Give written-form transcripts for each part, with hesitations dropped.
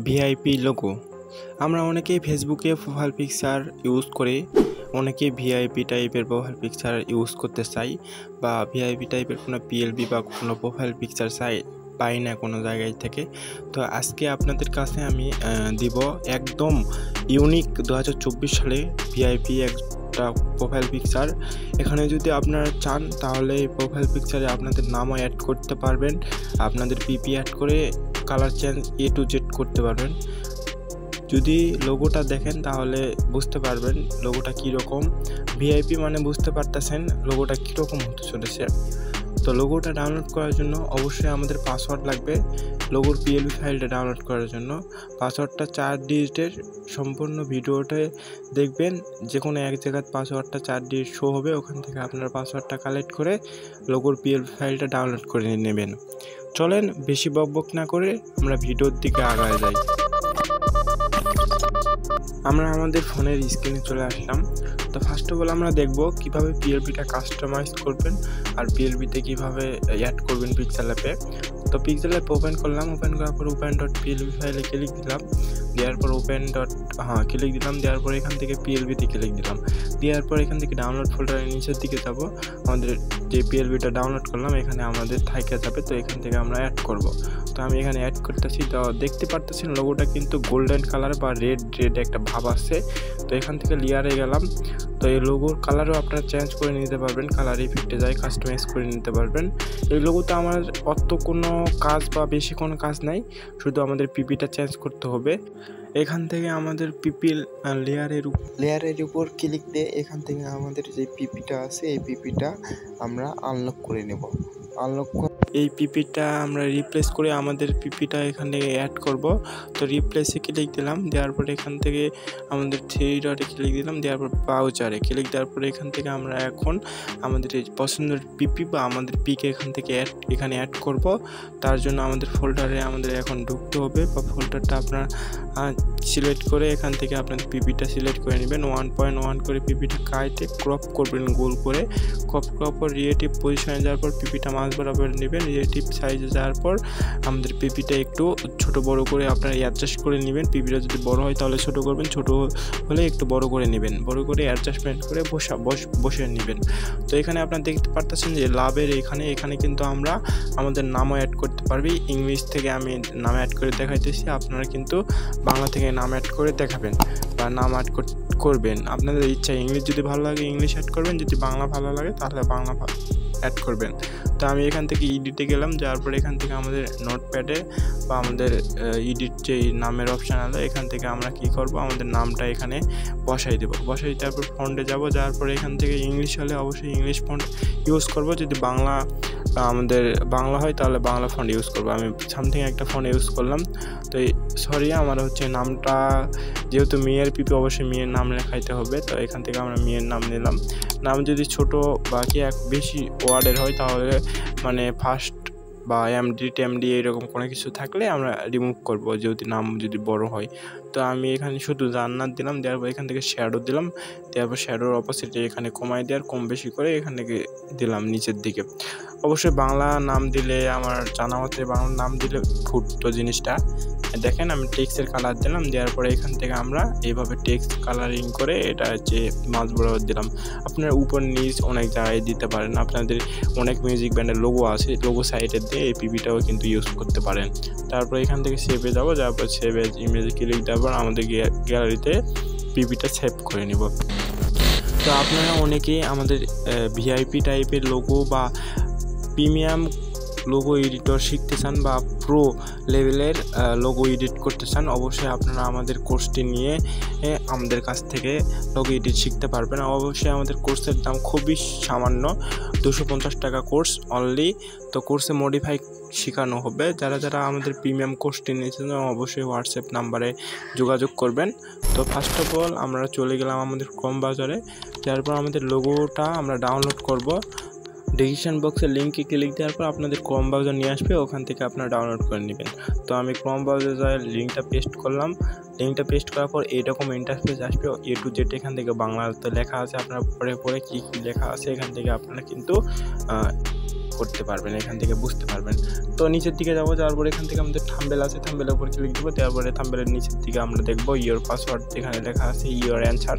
VIP logo. আমরা অনেকেই ফেসবুকে প্রোফাইল পিকচার ইউজ করে অনেকে ভিআইপি টাইপের প্রোফাইল পিকচার ইউজ করতে চাই বা ভিআইপি টাইপের কোনো পিএলবি বা কোনো প্রোফাইল পিকচার পাই না কোনো জায়গায় থেকে। তো আজকে আপনাদের কাছে আমি দিব একদম ইউনিক 2024 সালে ভিআইপি একটা প্রোফাইল পিকচার। এখানে যদি আপনারা চান তাহলে এই প্রোফাইল পিকচারে আপনাদের নামও অ্যাড করতে পারবেন, আপনাদের পিপি অ্যাড করে colour change A to Z করতে পারবেন। যদি লোগোটা দেখেন তাহলে বুঝতে পারবেন লোগোটা কীরকম। ভিআইপি মানে বুঝতে পারতেছেন লোগোটা কীরকম হতে চলেছে। তো লোগোটা ডাউনলোড করার জন্য অবশ্যই আমাদের পাসওয়ার্ড লাগবে। লোগোর পিএলবি ফাইলটা ডাউনলোড করার জন্য পাসওয়ার্ডটা 4 ডিজিটের। সম্পূর্ণ ভিডিওতে দেখবেন যে কোনো এক জায়গায় পাসওয়ার্ডটা 4 ডিজিট শো হবে, ওখান থেকে আপনার পাসওয়ার্ডটা কালেক্ট করে লোগোর পিএলবি ফাইলটা ডাউনলোড করে নেবেন। চলেন বেশি বকবক না করে আমরা ভিডিওর দিকে আগায় যাই। আমরা আমাদের ফোনের স্ক্রিনে চলে আসলাম। তো ফার্স্ট অফ অল আমরা দেখব কিভাবে পিএলবিটা কাস্টমাইজ করবেন আর পিএলবিতে কিভাবে অ্যাড করবেন পিক্সেল অ্যাপে। তো পিক্সেল অ্যাপ ওপেন করলাম, ওপেন করার পর open.plb ফাইলে ক্লিক দিলাম, দেওয়ার পর ক্লিক দিলাম, দেওয়ার পর এখান থেকে পিএলবিতে ক্লিক দিলাম, দেওয়ার পর এখান থেকে ডাউনলোড ফোল্ডারের নিচের দিকে যাব। আমাদের যে পিএলবিটা ডাউনলোড করলাম এখানে আমাদের থাকে যাবে, তো এখান থেকে আমরা অ্যাড করব। তো আমি এখানে অ্যাড করতেছি। তো দেখতে পারতেছেন লোগোটা কিন্তু গোল্ডেন কালার বা রেড একটা ভাব আছে। তো এখান থেকে লেয়ারে গেলাম। তো এই লোগোর কালারও আপনারা চেঞ্জ করে নিতে পারবেন, কালার ইফেক্টে যায় কাস্টমাইজ করে নিতে পারবেন। এই লোগোতে আমার অত কোনো কাজ বা বেশি কোনো কাজ নাই, শুধু আমাদের পিপিটা চেঞ্জ করতে হবে। এখান থেকে আমাদের পিপি লেয়ারের উপর ক্লিক দিয়ে এখান থেকে আমাদের যে পিপিটা আছে এই পিপিটা আমরা আনলক করে নেব। এই পিপিটা আমরা রিপ্লেস করে আমাদের পিপিটা এখানে অ্যাড করব। তো রিপ্লেসে ক্লিক দিলাম, দেওয়ার পরে এখান থেকে আমাদের 3 ডটে ক্লিক দিলাম, দেওয়ার পর ব্রাউজারে ক্লিক দেওয়ার পরে এখান থেকে আমরা এখন আমাদের এই পছন্দের পিপি বা আমাদের পিকে এখান থেকে এখানে অ্যাড করব। তার জন্য আমাদের ফোল্ডারে আমাদের এখন ঢুকতে হবে বা ফোল্ডারটা আপনার সিলেক্ট করে এখান থেকে আপনার পিপিটা সিলেক্ট করে নেবেন। 1.1 করে পিপিটা কাটে ক্রপ করবেন গোল করে। ক্রপ করে রিলেটিভ পজিশনে যাওয়ার পর পিপিটা মাঝ বরাবর নেবেন। রিলেটিভ সাইজে যাওয়ার পর আমাদের পিপিটা একটু ছোট বড় করে আপনারা অ্যাডজাস্ট করে নেবেন। পিপিটা যদি বড় হয় তাহলে ছোট করবেন, ছোট হলে একটু বড় করে নেবেন, বড় করে অ্যাডজাস্টমেন্ট করে বসে নেবেন। তো এখানে আপনারা দেখতে পারতেছেন যে লাভের এখানে কিন্তু আমরা আমাদের নামও অ্যাড করতে পারবি। ইংলিশ থেকে আমি নাম অ্যাড করে দেখাইতেছি, আপনারা কিন্তু বাংলা থেকে নাম অ্যাড করে দেখাবেন বা নাম অ্যাড করবেন আপনাদের ইচ্ছা। ইংলিশ যদি ভালো লাগে ইংলিশ অ্যাড করবেন, যদি বাংলা ভালো লাগে তাহলে বাংলা অ্যাড করবেন। তো আমি এখান থেকে এডিটে গেলাম, যাওয়ার পরে এখান থেকে আমাদের নোটপ্যাডে বা আমাদের এডিট যে নামের অপশান আছে এখান থেকে আমরা কি করব, আমাদের নামটা এখানে বসাই দেবো। বসাই তারপর ফন্টে যাব, যাওয়ার পরে এখান থেকে ইংলিশ হলে অবশ্যই ইংলিশ ফন্ট ইউজ করব, যদি আমাদের বাংলা হয় তাহলে বাংলা ফন্ট ইউজ করবো। আমি সামথিং একটা ফন্ট ইউজ করলাম। তো আমার নামটা যেহেতু মেয়ের পিপি অবশ্যই মেয়ের নাম লেখাইতে হবে। তো এখান থেকে আমরা মেয়ের নাম নিলাম। নাম যদি ছোট বা বেশি ওয়ার্ডের হয় তাহলে ফার্স্ট বা এমডি এরকম কোনো কিছু থাকলে আমরা রিমুভ করব, নাম যদি বড় হয়। তো আমি এখানে শুধু জান্নাত দিলাম, দেওয়ার পর এখান থেকে শ্যাডো দিলাম, দেওয়ার পর শ্যাডোর অপোজিটে এখানে কমাই দেওয়ার কম বেশি করে এখান থেকে দিলাম নিচের দিকে। অবশ্যই বাংলা নাম দিলে আমার জানা মতে বাংলা নাম দিলে ফুটতো জিনিসটা। দেখেন আমি টেক্সটের কালার দিলাম, দেওয়ার পরে এখান থেকে আমরা এইভাবে টেক্সট কালারিং করে এটা মাঝ বরাবর দিলাম। আপনার উপর নিচ অনেক জায়গায় দিতে পারেন, আপনাদের অনেক মিউজিক ব্যান্ডের লোগো আছে, লোগো সাইডে দিয়ে এই পিপিটাও কিন্তু ইউজ করতে পারেন। তারপর এখান থেকে সেভে যাবো, যাওয়ার পর সেভ এজ ইমেজে ক্লিক দেওয়ার পর আমাদের গ্যালারিতে পিপিটা সেভ করে নিব। তো আপনারা অনেকেই আমাদের ভিআইপি টাইপের লোগো বা প্রিমিয়াম লোগো এডিটর শিখতে চান বা প্রো লেভেলের লোগো এডিট করতে চান, অবশ্যই আপনারা আমাদের কোর্সটি নিয়ে আমাদের কাছ থেকে লোগো এডিট শিখতে পারবেন। অবশ্যই আমাদের কোর্সের দাম খুবই সামান্য, 250 টাকা কোর্স অনলি। তো কোর্সে মডিফাই শেখানো হবে। যারা আমাদের প্রিমিয়াম কোর্সটি নিয়েছেন অবশ্যই হোয়াটসঅ্যাপ নাম্বারে যোগাযোগ করবেন। তো ফার্স্ট অফ অল আমরা চলে গেলাম আমাদের ক্রোম ব্রাউজারে, তারপর আমাদের লোগোটা আমরা ডাউনলোড করব। ডেসক্রিপশন বক্সের লিঙ্কে ক্লিক দেওয়ার পর আপনাদের ক্রোম ব্রাউজার নিয়ে আসবে, ওখান থেকে আপনারা ডাউনলোড করে নেবেন। তো আমি ক্রোম ব্রাউজারে লিঙ্কটা পেস্ট করলাম। লিঙ্কটা পেস্ট করার পর এইরকম ইন্টারফেস আসবে, A to Z এখান থেকে বাংলাতে লেখা আছে, আপনারা পরে কী লেখা আছে এখান থেকে আপনারা কিন্তু করতে পারবেন, এখান থেকে বুঝতে পারবেন। তো নিচের দিকে যাবো, যাওয়ার পরে এখান থেকে আমাদের থাম্বনেল আছে, থাম্বনেলের উপর ক্লিক দেবো। তারপরে থাম্বনেলের নিচের দিকে আমরা দেখবো ইওর পাসওয়ার্ড, যেখানে লেখা আছে ইওর অ্যান্সার,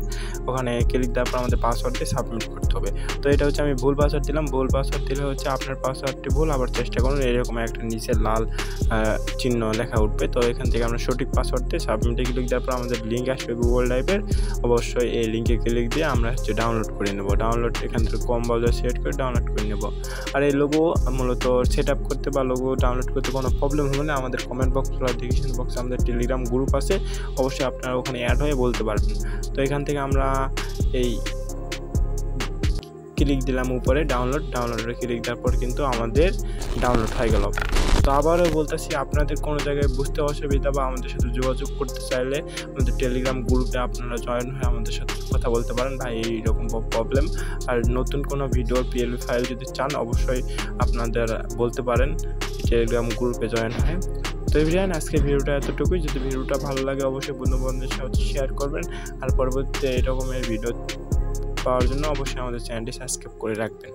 ওখানে ক্লিক দেওয়ার পর আমাদের পাসওয়ার্ড দিয়ে সাবমিট করতে হবে। তো এটা হচ্ছে আমি ভুল পাসওয়ার্ড দিলাম। ভুল পাসওয়ার্ড দিলে হচ্ছে আপনার পাসওয়ার্ডটি ভুল, আবার চেষ্টা করুন, এরকম একটা নিচে লাল চিহ্ন লেখা উঠবে। তো এখান থেকে আমরা সঠিক পাসওয়ার্ড দিয়ে সাবমিটে ক্লিক দেওয়ার পর আমাদের লিঙ্ক আসবে গুগল ড্রাইভের। অবশ্যই এই লিঙ্কে ক্লিক দিয়ে আমরা হচ্ছে ডাউনলোড করে নেব। ডাউনলোড এখান থেকে কম ব্রাউজার সিলেক্ট করে ডাউনলোড করে নেব। আর এই লোগো মূলত সেট আপ করতে বা লোগো ডাউনলোড করতে কোনো প্রবলেম হবে না। আমাদের কমেন্ট বক্স বা ডিসক্রিপশন বক্সে আমাদের টেলিগ্রাম গ্রুপ আছে, অবশ্যই আপনারা ওখানে অ্যাড হয়ে বলতে পারবেন। তো এখান থেকে আমরা এই ক্লিক দিলাম উপরে ডাউনলোডে ক্লিক দেওয়ার পর কিন্তু আমাদের ডাউনলোড হয়ে গেল। তো আবারও বলতেছি, আপনাদের কোনো জায়গায় বুঝতে অসুবিধা বা আমাদের সাথে যোগাযোগ করতে চাইলে আমাদের টেলিগ্রাম গ্রুপে আপনারা জয়েন হয়ে আমাদের সাথে কথা বলতে পারেন, ভাই এইরকম প্রবলেম। আর নতুন কোনো ভিডিওর PLB ফাইল যদি চান অবশ্যই আপনাদের বলতে পারেন টেলিগ্রাম গ্রুপে জয়েন হয়ে। তো এভরিওয়ান, আজকে ভিডিওটা এতটুকুই। যদি ভিডিওটা ভালো লাগে অবশ্যই বন্ধুবান্ধবের সাথে শেয়ার করবেন, আর পরবর্তীতে এরকমের ভিডিও পাওয়ার জন্য অবশ্যই আমাদের চ্যানেলটি সাবস্ক্রাইব করে রাখবেন।